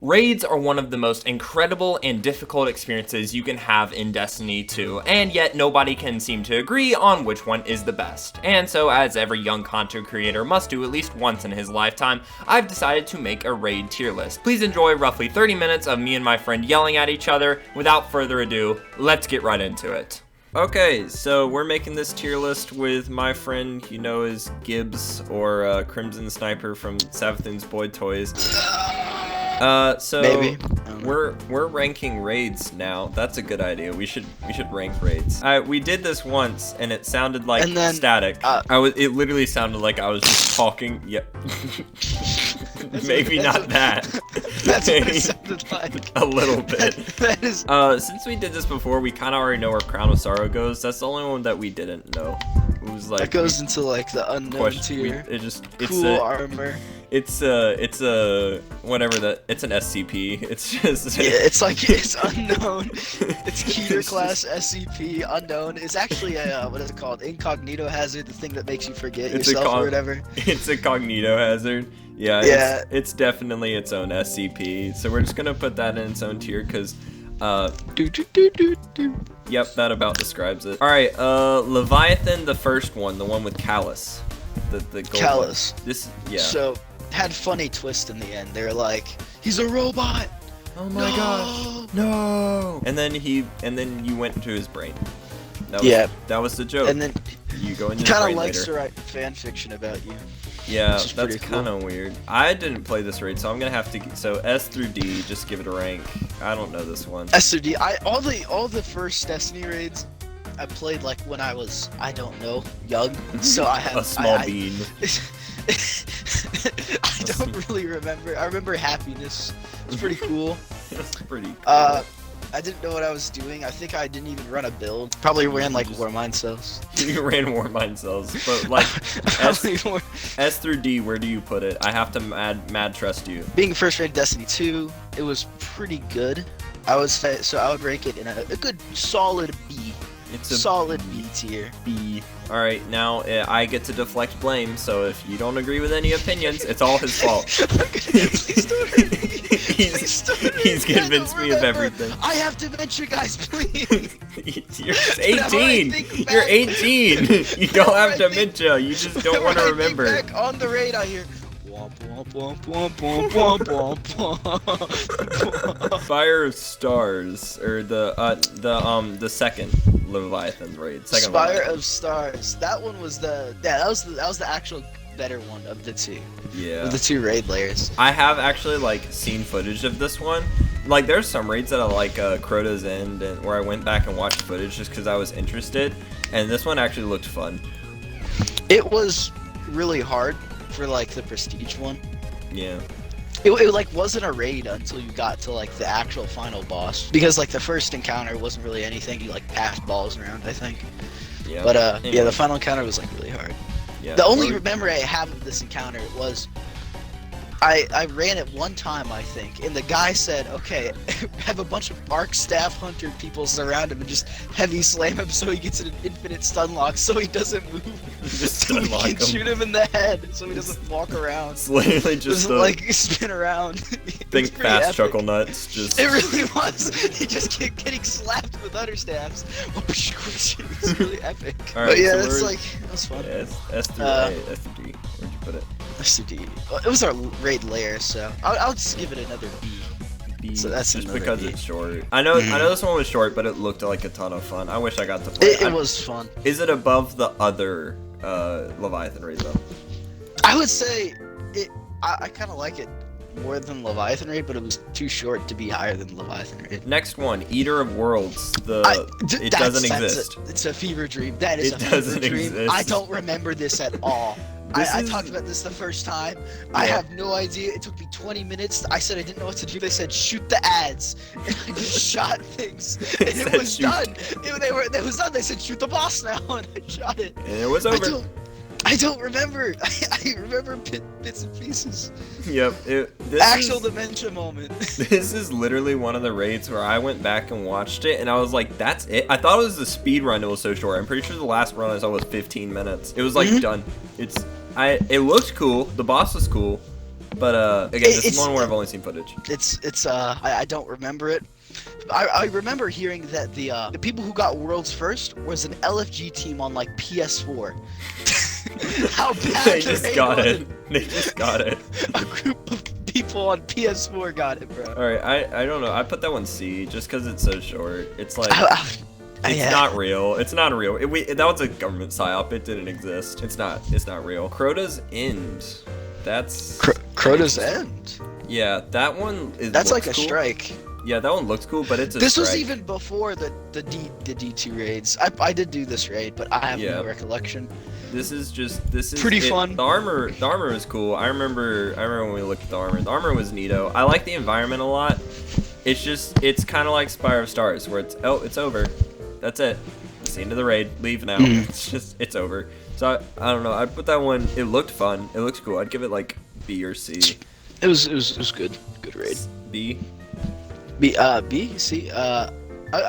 Raids are one of the most incredible and difficult experiences you can have in Destiny 2, and yet nobody can seem to agree on which one is the best. And so, as every young content creator must do at least once in his lifetime, I've decided to make a raid tier list. Please enjoy roughly 30 minutes of me and my friend yelling at each other. Without further ado, let's get right into it. Okay, so we're making this tier list with my friend, you know, as Gibbs or Crimson Sniper from Savathun's Boy Toys. So maybe we're ranking raids now. That's a good idea. We should rank raids. We did this once and it sounded like static. It literally sounded like I was just talking. Yep. Maybe not that. That's what it sounded like. A little bit. That is. Since we did this before, we kind of already know where Crown of Sorrow goes. That's the only one that we didn't know. It was like that goes into like the unknown tier. It's cool armor. It's a whatever that. It's an SCP. It's just it's unknown. It's Keter class SCP unknown. It's actually a what is it called? Incognito hazard. The thing that makes you forget yourself or whatever. It's a cognito hazard. Yeah. It's definitely its own SCP. So we're just gonna put that in its own tier because. Yep, that about describes it. All right, Leviathan, the first one, the one with Callus. The gold Callus. One. So had funny twist in the end. They're like, he's a robot. Oh my gosh. No. And then you went into his brain. That was the joke. And then you go in his brain. He kind of likes to write fan fiction about you. Yeah, that's kind of weird. I didn't play this raid, so I'm gonna have to. So S through D, just give it a rank. I don't know this one. S through D. All the first Destiny raids, I played like when I was, I don't know, young. So I had a small bean. I don't really remember. I remember Happiness. It's pretty cool. It's pretty cool. I didn't know what I was doing. I think I didn't even run a build. Probably ran like Warmind cells. You ran Warmind cells, but like S through D, where do you put it? I have to mad trust you. Being first rated Destiny 2, it was pretty good. I would rank it in a good solid B. It's a solid B tier. B. All right, now I get to deflect blame. So if you don't agree with any opinions, it's all his fault. Please don't hurt me. He's convinced me of everything. I have dementia, guys, please. You're 18. You're 18. You don't have dementia. You just don't want to remember. Back on the raid, I hear. Spire of Stars, or the second Leviathan raid. Spire of Stars. That one was that was the actual better one of the two. Yeah. Of the two raid layers. I have actually like seen footage of this one. Like there's some raids that I like Crota's End, and where I went back and watched footage just because I was interested, and this one actually looked fun. It was really hard for like the prestige one. Yeah. It like wasn't a raid until you got to like the actual final boss, because like the first encounter wasn't really anything. You like passed balls around, I think. Yeah. But yeah, the final encounter was like really hard. Yeah. The only memory I have of this encounter was I ran it one time, I think, and the guy said, okay, have a bunch of Arc Staff Hunter people surround him and just heavy slam him so he gets an infinite stun lock so he doesn't move. Just so we can shoot him in the head so he doesn't walk around. It's literally just like spin around. Think fast epic. Chuckle nuts. Just it really was. He just kept getting slapped with understaffs. It's really epic. All right, but yeah, so that was fun. Yeah, S through A, S through D. Where'd you put it? S through D. It was our raid layer, so I'll just give it another B. B. So that's just because B. It's short. I know this one was short, but it looked like a ton of fun. I wish I got to play it. It was fun. Is it above the other Leviathan raid though? I would say it. I kind of like it more than Leviathan raid, but it was too short to be higher than Leviathan raid. Next one, Eater of Worlds. It doesn't exist. It's a fever dream. That is a fever dream. Exist. I don't remember this at all. I talked about this the first time. Yeah. I have no idea. It took me 20 minutes. I said I didn't know what to do. They said shoot the ads, and I just shot things, and it was done. It was done. They said shoot the boss now, and I shot it. And it was over. I don't remember. I remember bits and pieces. Yep. Actual dementia moment. This is literally one of the raids where I went back and watched it, and I was like, "That's it." I thought it was the speed run. It was so short. I'm pretty sure the last run I saw was 15 minutes. It was like done. It looked cool. The boss was cool. But again, this is one where I've only seen footage. I don't remember it. I remember hearing that the people who got Worlds first was an LFG team on like PS4. How bad They just got it. They just got it. A group of people on PS4 got it, bro. Alright, I don't know. I put that one C just because it's so short. It's like... It's not real. It's not real. That was a government psyop. It didn't exist. It's not real. Crota's End. That's... Crota's End? Yeah, that one is... That's like a cool. strike. Yeah, that one looks cool, but it's a This strike. was even before the D2 raids. I did do this raid, but I have no recollection. This is pretty fun. The armor is cool. I remember when we looked at the armor. The armor was neato. I like the environment a lot. It's kind of like Spire of Stars, where it's over. That's it. It's the end of the raid. Leave now. It's over. So I don't know. I put that one. It looked fun. It looks cool. I'd give it like B or C. It was good. Good raid. B. B. C. I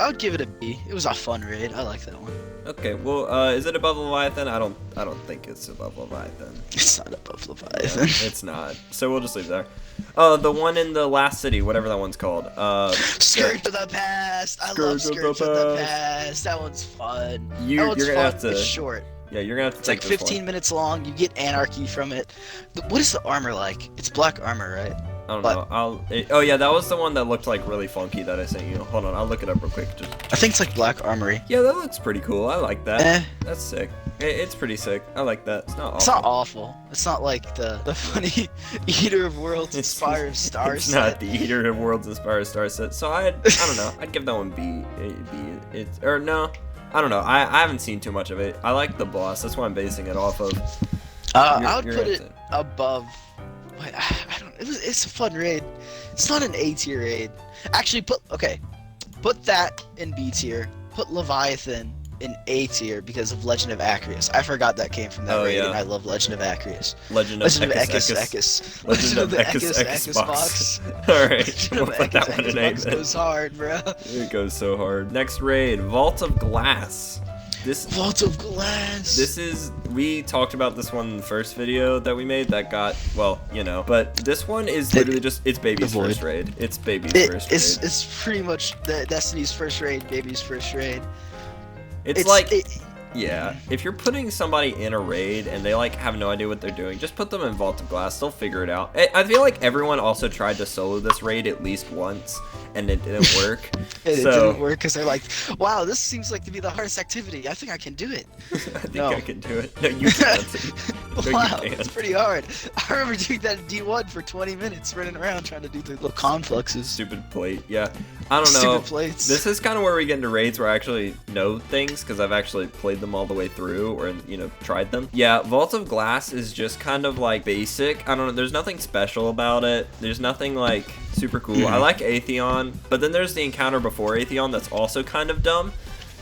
would give it a B. It was a fun raid. I like that one. Okay. Well, is it above Leviathan? I don't think it's above Leviathan. It's not above Leviathan. Yeah, it's not. So we'll just leave it there. The one in the last city, whatever that one's called. Scourge of the Past. I love Scourge of the Past. That one's fun. You're gonna have to. It's short. Yeah, you're gonna have to. It's like 15 minutes long. You get anarchy from it. What is the armor like? It's black armor, right? I don't know. Oh yeah, that was the one that looked like really funky that I sent you. Hold on, I'll look it up real quick. I think it's like black armory. Yeah, that looks pretty cool. I like that. That's sick. It's pretty sick. I like that. It's not awful. It's not awful. It's not like the funny Eater of Worlds and Spire of Stars. It's not the Eater of Worlds and Spire of Stars set. So I don't know. I'd give that one B. No. I don't know. I haven't seen too much of it. I like the boss. That's what I'm basing it off of. I would put it above. Wait, I don't. It's a fun raid. It's not an A tier raid. Actually, put that in B tier. Put Leviathan in A tier because of Legend of Acreus. I forgot that came from that raid, and I love Legend of Acreus. Legend of Ekis. Legend of the Ekis box. Alright, we'll put that one in A. It goes hard, bro. It goes so hard. Next raid, Vault of Glass. Vault of Glass. We talked about this one in the first video that we made that got, well, you know, but this one is literally it's Baby's first raid. It's Baby's first raid. It's pretty much the Destiny's first raid, Baby's first raid. Yeah, if you're putting somebody in a raid and they like have no idea what they're doing, just put them in Vault of Glass. They'll figure it out. I feel like everyone also tried to solo this raid at least once, and it didn't work. It didn't work because they're like, wow, this seems like to be the hardest activity. I think I can do it. I think I can do it. No, you can't. Wow, it's pretty hard. I remember doing that in D1 for 20 minutes, running around trying to do the little confluxes. Stupid plate, yeah. I don't know. Stupid plates. This is kind of where we get into raids where I actually know things because I've actually played them all the way through or, you know, tried them. Yeah, Vault of Glass is just kind of like basic. I don't know. There's nothing special about it. There's nothing like super cool. I like Atheon, but then there's the encounter before Atheon that's also kind of dumb.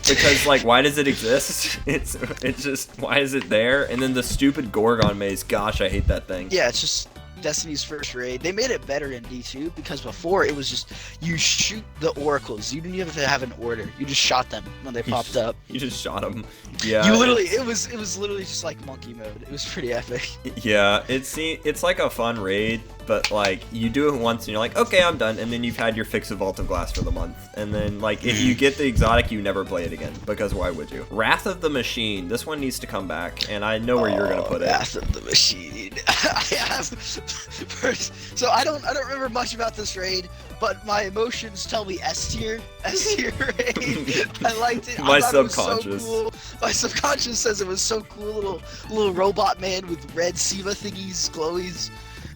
Because, like, why does it exist? It's just, why is it there? And then the stupid Gorgon maze, gosh, I hate that thing. Yeah, it's just Destiny's first raid. They made it better in D2 because before it was just, you shoot the oracles. You didn't even have to have an order. You just shot them when they popped up. You just shot them. Yeah. You literally, it was literally just like monkey mode. It was pretty epic. Yeah, it's like a fun raid, but like you do it once and you're like, okay, I'm done, and then you've had your fix of Vault of Glass for the month, and then like if you get the exotic, you never play it again because why would you? Wrath of the Machine. This one needs to come back, and I know where you're gonna put it. Wrath of the Machine. I have first, so I don't remember much about this raid, but my emotions tell me S tier raid. I liked it. My I thought subconscious. It was so cool. My subconscious says it was so cool. Little robot man with red SEMA thingies, glowies.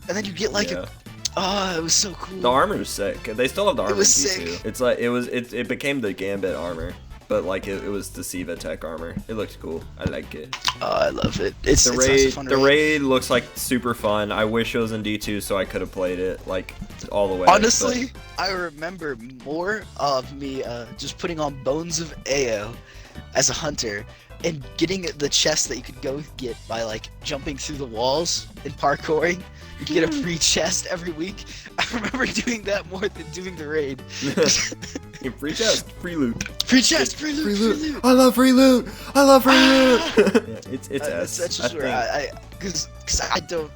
And then you get like it was so cool. The armor's sick. They still have the armor. It was sick. Too. It's like it became the Gambit armor, but like it was the Siva tech armor. It looked cool. I like it. Oh, I love it. It's the raid. Fun the raid looks like super fun. I wish it was in D2 so I could have played it like all the way. Honestly, I remember more of me just putting on Bones of Ao as a hunter and getting the chest that you could go get by like jumping through the walls and parkouring. You get a free chest every week. I remember doing that more than doing the raid. Free chest, free loot. Free chest, free loot. I love free loot. I love free loot. Yeah, it's that's just where because I don't.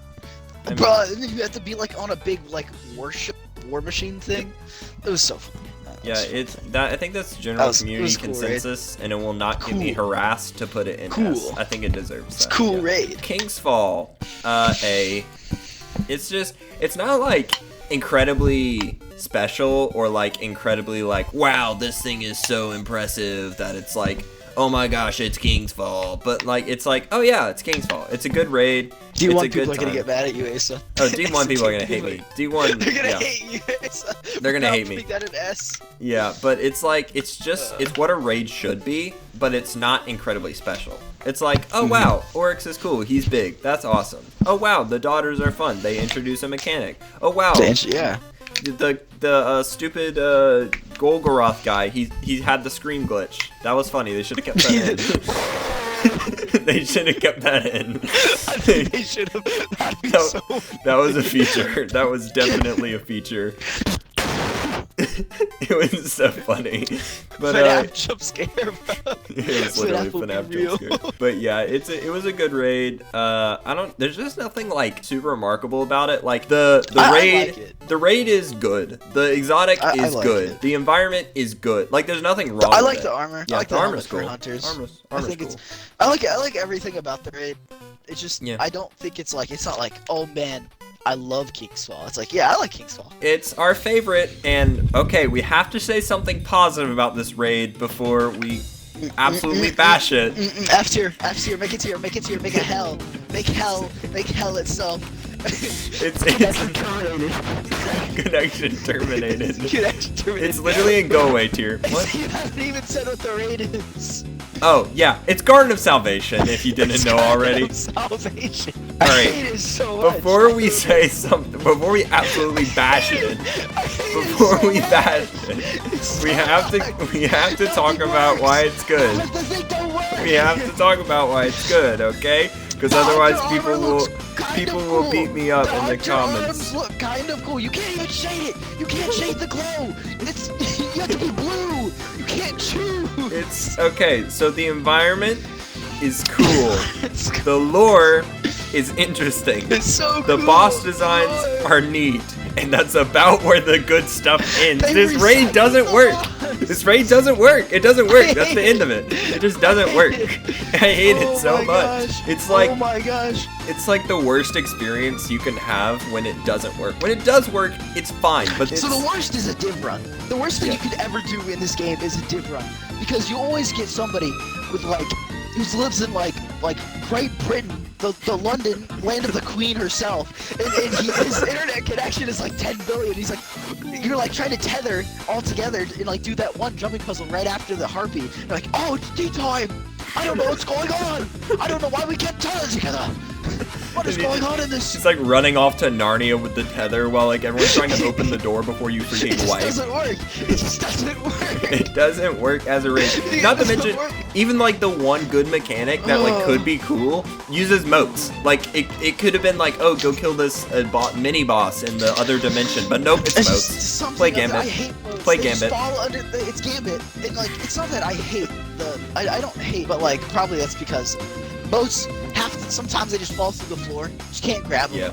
Bro, you have to be like on a big like war machine thing. It was so fun. Yeah, I think that's general community consensus, and it will not get me harassed to put it in S. I think it deserves that. It's cool raid. King's Fall, A. It's not like incredibly special or like incredibly like, wow, this thing is so impressive that it's like, oh my gosh, it's King's Fall. But like, it's like, oh yeah, it's King's Fall. It's a good raid. D1 people are gonna get mad at you, Asa. Oh, D1 people are gonna hate me. D1, they're gonna hate you, Asa. They're gonna hate me. Make that an S. Yeah, but it's like, it's what a raid should be, but it's not incredibly special. It's like, oh wow, Oryx is cool, he's big, that's awesome. Oh wow, the daughters are fun, they introduce a mechanic. Oh wow, yeah. The stupid Golgoroth guy, he had the screen glitch. That was funny. They should have kept that in. They should have kept that in. I think they should have. That was a feature. That was definitely a feature. It was so funny. But FNAF jump scare, bro. It was literally FNAF jump scare. But yeah, it was a good raid. There's just nothing like super remarkable about it. Like the raid, like the raid is good. The exotic is like good. It. The environment is good. Like there's nothing wrong. I like with the armor. Yeah, I like the armor's cool. Hunters. Armor's I think cool. I like everything about the raid. It's just I don't think it's not like, oh man, I love King's Fall. It's like, yeah, I like King's Fall. It's our favorite, and okay, we have to say something positive about this raid before we absolutely bash it. F tier, make it tier, make a hell. Make hell itself. It's connection terminated. Connection terminated. It's literally in go away tier. What? You haven't even said what the raid is. Oh yeah, it's Garden of Salvation. If you didn't know already. Garden of Salvation. All right. I hate it so much. Before we say something, before we absolutely bash it, we have to talk about why it's good. We have to talk about why it's good, okay? Because otherwise people will beat me up in the comments. Look kind of cool. You can't even shade it. You can't shade the glow. You have to be blue. You can't choose. It's okay. So the environment is cool. The lore is interesting. It's so cool. The boss designs are neat. And that's about where the good stuff ends. This raid doesn't work. This raid doesn't work. It doesn't work. That's the end of it. It just doesn't work. I hate it so much. It's like, oh my gosh. It's like the worst experience you can have when it doesn't work. When it does work, it's fine. But so the worst is a div run. The worst thing you could ever do in this game is a div run, because you always get somebody with like who lives in like Great Britain, the London land of the Queen herself, and his internet connection is like 10 billion. He's like, you're like trying to tether all together and like do that one jumping puzzle right after the harpy. You're like, oh, it's tea time. I don't know what's going on. I don't know why we can't tether together. What is going on in this? It's like running off to Narnia with the tether while like everyone's trying to open the door before you freaking wipe. It doesn't work. It just doesn't work. It doesn't work as a raid. Not to mention, even like the one good mechanic that like could be cool uses moats. Like it could have been like, oh, go kill this mini boss in the other dimension, but nope, it's moats. Play Gambit. I hate moats. Play they Gambit. Fall under it's Gambit. And like, it's not that I hate I don't hate, but like probably that's because moats sometimes they just fall through the floor. Just can't grab them. Yeah,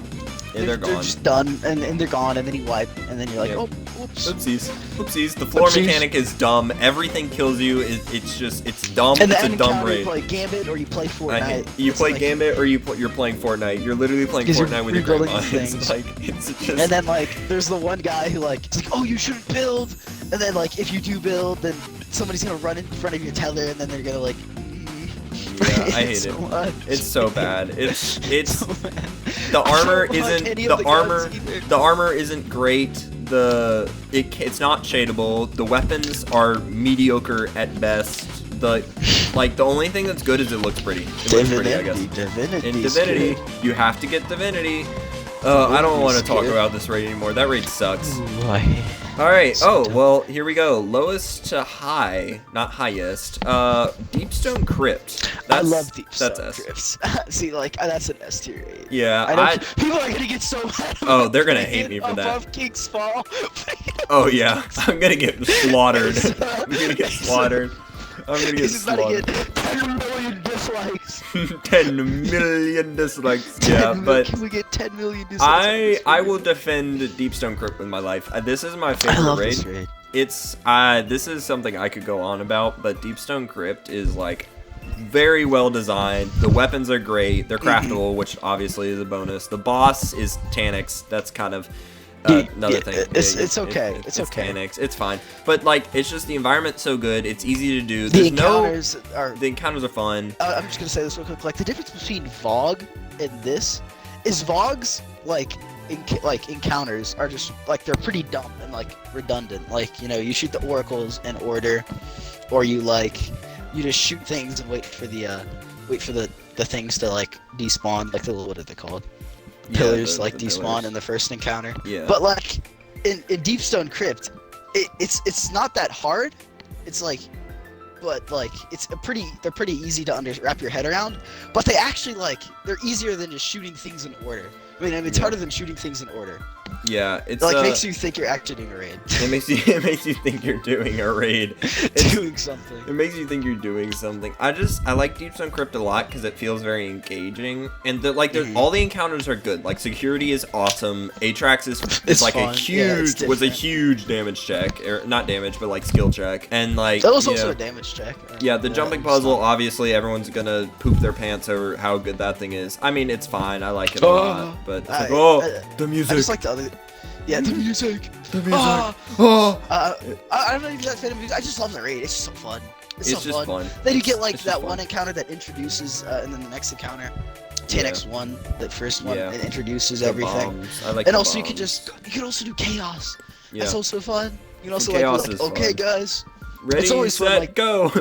they're gone. They're just done, and they're gone, and then you wipe, and then you're like, oh, oops. Oopsies. The floor mechanic is dumb. Everything kills you. It's dumb. And it's a dumb raid. You play Gambit or you play Fortnite. You play like, Gambit or you're playing Fortnite. You're literally playing Fortnite with your grandmas. Like, it's just... And then like, there's the one guy who like, it's like, oh, you shouldn't build. And then like, if you do build, then somebody's gonna run in front of your tether, and then they're gonna like. Yeah, I hate it. It's so bad. It's so bad. The armor isn't the armor isn't great. It's not shadeable. The weapons are mediocre at best. The only thing that's good is it looks pretty. It looks pretty, I guess. In Divinity, you have to get Divinity. I don't want to talk about this raid anymore. That raid sucks. Alright, well, here we go. Lowest to high, not highest. Deepstone Crypt. I love Deepstone Crypts. See, like, that's an S tier raid. Yeah, people are gonna get so mad. Oh, they're gonna hate me for that. Above King's Fall. Oh, yeah. I'm gonna get slaughtered. I'm gonna get slaughtered. I'm gonna get slaughtered. 10 million dislikes. 10 million dislikes. Yeah, but can we get 10 million. I will defend Deepstone Crypt with my life. This is my favorite I love raid. this raid. It's this is something I could go on about, but Deepstone Crypt is like very well designed. The weapons are great. They're craftable, which obviously is a bonus. The boss is Tanix. That's kind of another thing. It's okay. It's okay. Tanix. It's fine. But like, it's just the environment's so good. It's easy to do. The There's encounters are fun. I'm just gonna say this real quick. Like the difference between Vogue and this is Vogue's like encounters are just like they're pretty dumb and like redundant. Like, you know, you shoot the oracles in order, or you just shoot things and wait for the things to like despawn, like the what are they called? Pillars, like despawn pillars in the first encounter. Yeah. But like in Deepstone Crypt, it's not that hard. It's like, but like they're pretty easy to wrap your head around. But they actually they're easier than just shooting things in order. I mean, it's harder than shooting things in order. Yeah, it's like makes you think you're actually doing a raid. It makes you think you're doing a raid. Doing something. It makes you think you're doing something. I like Deepstone Crypt a lot because it feels very engaging, and all the encounters are good. Like security is awesome. Atrax is like fun. Was a huge damage check, or not damage, but like skill check, and like that was also a damage check. Yeah, the jumping puzzle. Obviously, everyone's gonna poop their pants over how good that thing is. I mean, it's fine. I like it a lot, but it's the music. I just like the other. Yeah, the music. The music. I'm not even that fan of music. I just love the raid. It's just so fun. It's so just fun. Then you get like that one encounter that introduces, and then the next encounter, TNX1, that first one, it introduces everything. I like. And also you can also do chaos. Yeah. That's also fun. You can also okay, guys. Ready, it's always set, fun, go.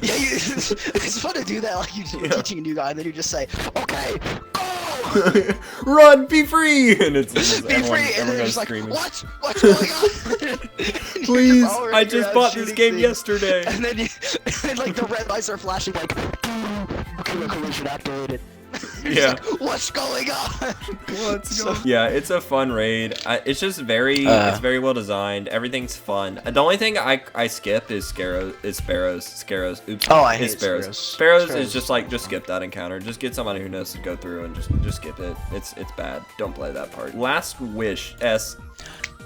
Yeah, it's fun to do that. Like you're teaching a new guy, and then you just say, okay, go. Run, be free, and it's be free, and then just like, what's going on? Please, I just bought this game yesterday. And then like the red lights are flashing, like, collision activated. Yeah. Like, what's going on? Yeah, it's a fun raid. It's just it's very well designed. Everything's fun. The only thing I skip is Sparrows. Oops. Oh, I hate Sparrows. Sparrows is just like, just skip that encounter. Just get somebody who knows to go through and just skip it. It's bad. Don't play that part. Last Wish, S.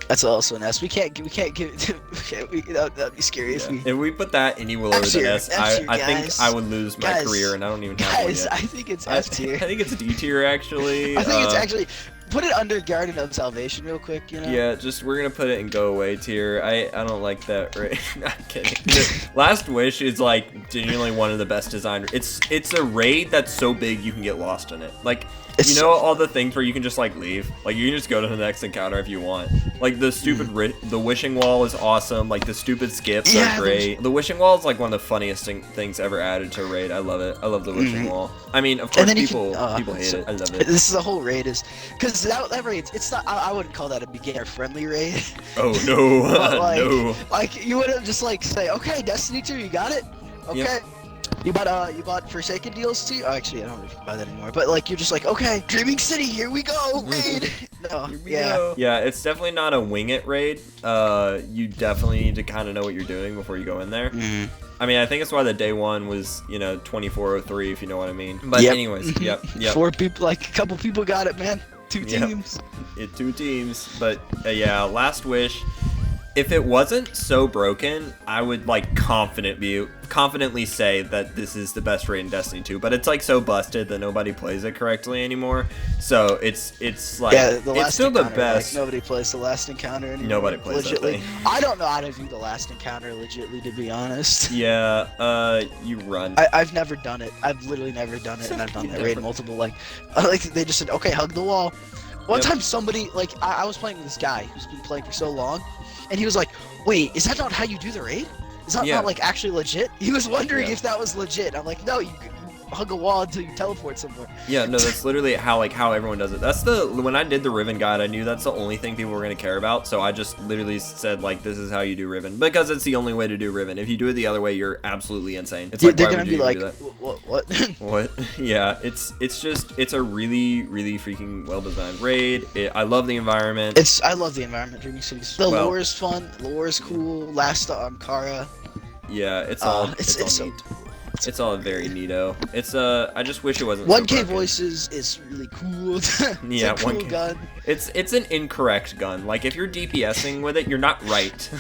That's also an S. We can't give. That'd be scary if we put that anywhere over the S. I think I would lose my career, and I don't even have one yet. I think it's F tier. I think it's D tier actually. I think it's actually. Put it under Garden of Salvation real quick, you know? Yeah, we're gonna put it in go away tier. I don't like that raid. Not kidding. Last Wish is like genuinely one of the best designed. It's a raid that's so big you can get lost in it. Like, you know, all the things where you can just like leave. Like you can just go to the next encounter if you want. Like the stupid the wishing wall is awesome. Like the stupid skips are great. The wishing wall is like one of the funniest things ever added to a raid. I love it. I love the wishing wall. I mean, of course people hate it. I love it. This is the whole raid is because that raid, it's not. I wouldn't call that a beginner friendly raid. Oh no. But, like, no. Like you would have just like say, okay, Destiny 2, you got it. Okay. Yep. You bought Forsaken DLC? Oh, actually, I don't know if you can buy that anymore. But like, you're just like, okay, Dreaming City, here we go, raid. No, yeah, it's definitely not a wing it raid. You definitely need to kind of know what you're doing before you go in there. I mean, I think that's why the day one was, 2403, if you know what I mean. But anyways, yep. 4 people, like a couple people got it, man. 2 teams. 2 teams. But yeah, Last Wish. If it wasn't so broken, I would like confidently say that this is the best raid in Destiny 2. But it's like so busted that nobody plays it correctly anymore. So it's like it's still the best. Like, nobody plays the last encounter anymore. Nobody plays that thing. I don't know how to do the last encounter legitly, to be honest. Yeah, you run. I've never done it. I've literally never done it, and I've done that raid multiple. Like they just said, okay, hug the wall. One time somebody I was playing with this guy who's been playing for so long. And he was like, wait, is that not how you do the raid? Is that not like actually legit? He was wondering if that was legit. I'm like, no, you hug a wall until you teleport somewhere. Yeah, no, that's literally how everyone does it. That's when I did the Riven guide, I knew that's the only thing people were going to care about. So I just literally said like, this is how you do Riven, because it's the only way to do Riven. If you do it the other way, you're absolutely insane. It's like, they're going to be like, what? What? Yeah, it's a really, really freaking well designed raid. I love the environment. I love the environment. Dreaming Cities. The lore is fun. The lore is cool. Last Kara. Yeah, it's all. It's so neat. It's all very neato. It's I just wish it wasn't 1K so broken. voices is really cool. It's Yeah, a cool 1K. gun. It's an incorrect gun. Like if you're DPSing with it, you're not right.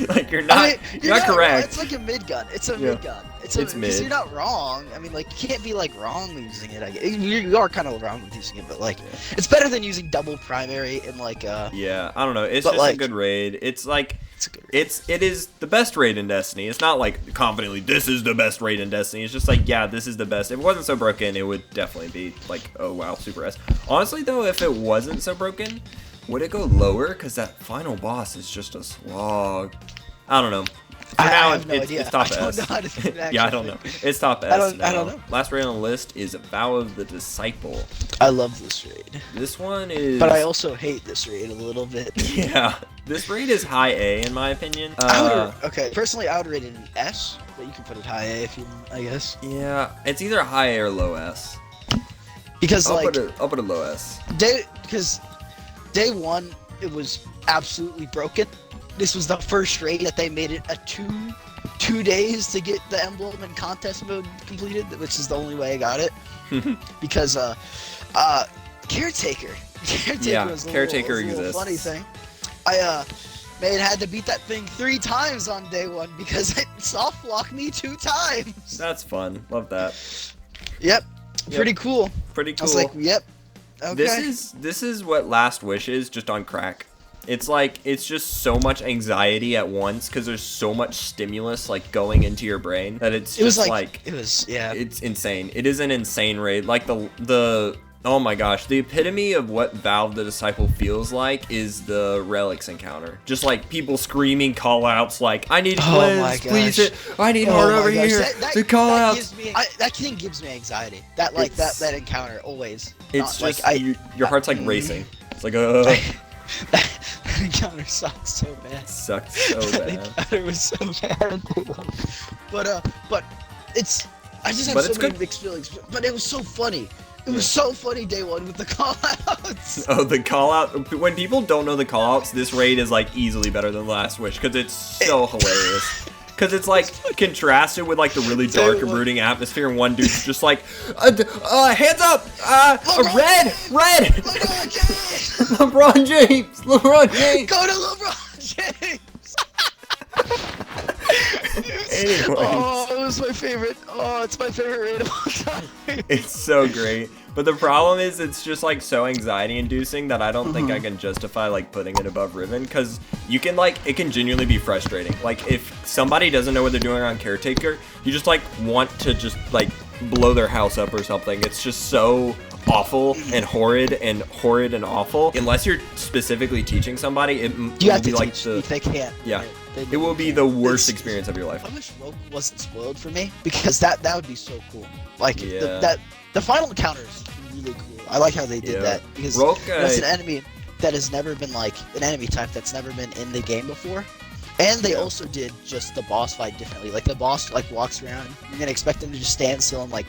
Like you're not you're not correct. It's like a mid gun. It's a Yeah. mid gun. It's It's because mid. you're not wrong. I mean, like you can't be like wrong using it. I guess. You are kind of wrong with using it, but like it's better than using double primary and like Yeah, I don't know. It's But, just a like- good raid. It's like It's a good it is the best raid in Destiny. It's not like confidently this is the best raid in Destiny. It's just like yeah, this is the best. If it wasn't so broken, it would definitely be like oh wow, super S. Honestly though, if it wasn't so broken, would it go lower? Cause that final boss is just a slog. I don't know. For I now, have no it's idea. top I don't S. know how to do that, Yeah, I actually. don't know. It's top S. I don't now. know. Last raid on the list is Vow of the Disciple. I love this raid, This one is. but I also hate this raid a little bit. Yeah, this raid is high A in my opinion. Okay, personally, I would rate it an S, but you can put it high A if you want, I guess. Yeah, it's either high A or low S. Because I'll like put a low S. day one, it was absolutely broken. This was the first raid that they made it a two days to get the emblem and contest mode completed, which is the only way I got it. Because Caretaker Yeah, was a Caretaker little exists. funny thing. I had to beat that thing 3 times on day one because it soft locked me 2 times. That's fun. Love that. Yep, pretty cool. Pretty I cool. was like, yep. Okay. This is what Last Wish is, just on crack. It's like it's just so much anxiety at once because there's so much stimulus like going into your brain that it's just yeah. it's insane. It is an insane raid. Like the oh my gosh, the epitome of what Valve the Disciple feels like is the Relics encounter. Just like people screaming call outs like I need cleanse, please I need heart over here. The call outs. That thing gives me anxiety. That like that encounter always. It's Not, just like, your heart's like racing. It's like that encounter sucked so bad. Sucked so That bad. encounter was so bad. But it's I just have But so it's many good. mixed feelings. But it was so funny. It was so funny day one with the call outs. Oh, the call out. When people don't know the call outs, this raid is like easily better than Last Wish because it's so hilarious. Because it's like contrasted with like the really dark and brooding atmosphere, and one dude's just like, hands up, red, LeBron James, Go to LeBron James. Anyways. Oh, it was my favorite. Oh, it's my favorite raid of all time. It's so great. But the problem is it's just like so anxiety inducing that I don't think I can justify like putting it above Riven because you can like it can genuinely be frustrating. Like if somebody doesn't know what they're doing on Caretaker, you just like want to just like blow their house up or something. It's just so awful and horrid and awful. Unless you're specifically teaching somebody, it You have will be to like teach. the They can't. yeah. Right? They It will be can't. the worst It's- experience of your life. I wish Rogue wasn't spoiled for me because that would be so cool. Like Yeah. the final encounter is really cool. I like how they did Yeah. that because Rogue, that's an enemy that has never been like an enemy type that's never been in the game before. And they also did just the boss fight differently. Like the boss like walks around, you're gonna expect him to just stand still and like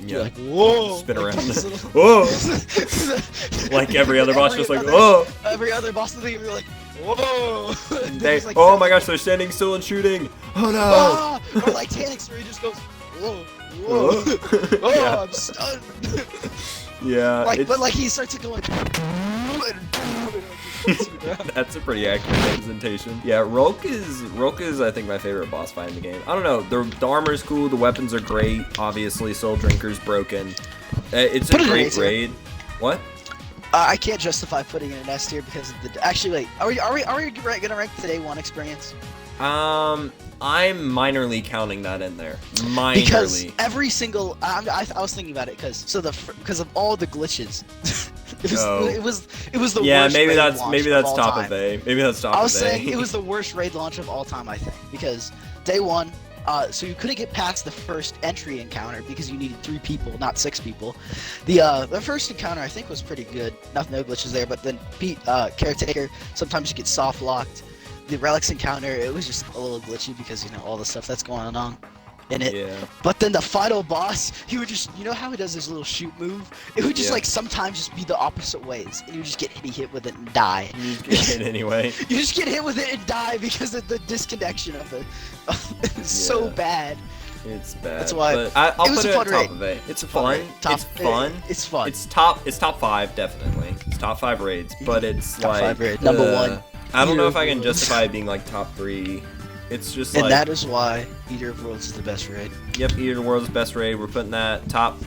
Yeah. like whoa, Spin like, around. these little- Whoa. Like every other boss, just like, whoa. Every other boss in the game, you're like, whoa. They, Just, like, oh my gosh, they're standing still and shooting. Oh no. ah! Or like Tanix where he just goes, whoa, whoa, oh, Yeah. I'm stunned. Yeah, Like, it's- but like he starts to go like, that's a pretty accurate representation. Yeah, Rolk is I think my favorite boss fight in the game. I don't know, the armor's cool, the weapons are great. Obviously, Soul Drinker's broken. It's a Put it in great A tier. raid. What? I can't justify putting it in S tier because of the. Actually, wait. Are we gonna rank the day one experience? I'm minorly counting that in there. Minorly. Because every single. I was thinking about it because of all the glitches. it was the yeah, worst maybe raid that's launch of all top time. of A. Maybe that's top of A. I was saying it was the worst raid launch of all time. I think because day one. So you couldn't get past the first entry encounter because you needed 3 people, not 6 people. The first encounter I think was pretty good. No glitches there, but then Caretaker, sometimes you get soft locked. The Relics encounter, it was just a little glitchy because all the stuff that's going on in it. Yeah. But then the final boss, he would just, how he does his little shoot move? It would just Yeah. like sometimes just be the opposite ways. And you just get hit with it and die. You just get hit anyway. You just get hit with it and die because of the disconnection of it. It's so Yeah. bad. It's bad. That's why. But I'll put it on top of it. It's fun. It's fun. It's fun. It's top 5 definitely. It's top 5 raids, but it's top like 5 raid. Number 1. I don't know if I can justify it being like top 3. It's just and like. that is why Eater of Worlds is the best raid. Yep, Eater of the World's best raid. We're putting that top.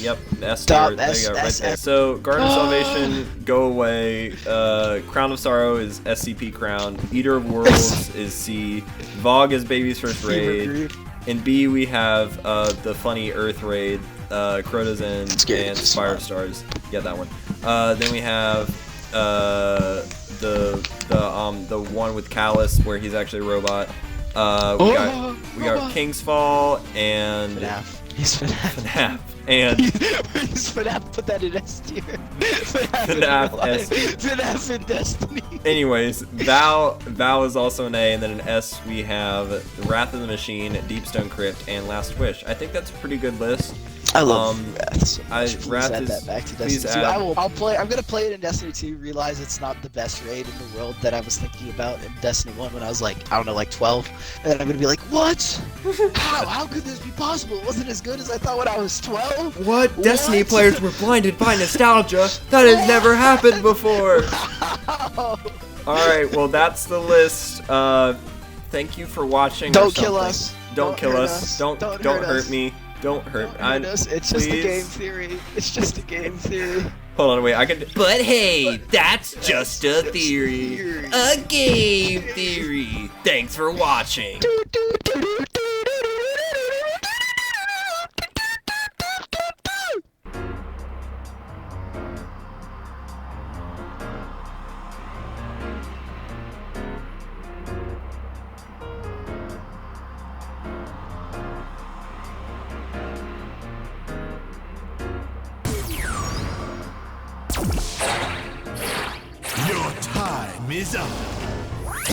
Yep, S top. tier. There you go, right there. So Garden of Salvation, go away. Crown of Sorrow is SCP Crown. Eater of Worlds is C. Vogue is Baby's first raid. In B we have the funny Earth raid. Crota's End and Spire of Stars. Get that one. Then we have the one with Callus where he's actually a robot. We got King's Fall and FNAF. He's FNAF. FNAF. And he's FNAF. Put that in S tier. FNAF S. FNAF in Destiny. Anyways, Vow is also an A, and then an S we have Wrath of the Machine, Deepstone Crypt, and Last Wish. I think that's a pretty good list. I love Wrath so much. Please Wrath add is, that back to Destiny 2. I'll play. I'm gonna play it in Destiny 2. Realize it's not the best raid in the world that I was thinking about in Destiny 1 when I was like, I don't know, like 12. And then I'm gonna be like, what? How could this be possible? It wasn't as good as I thought when I was 12. What? Destiny players were blinded by nostalgia. That has never happened before. All right, well that's the list. Thank you for watching. Don't kill us. Don't kill us. Don't hurt me. Don't hurt us. It's just a game theory. It's just a game theory. Hold on, wait. I can. But hey, that's just a theory. A game theory. Thanks for watching. Your time is up.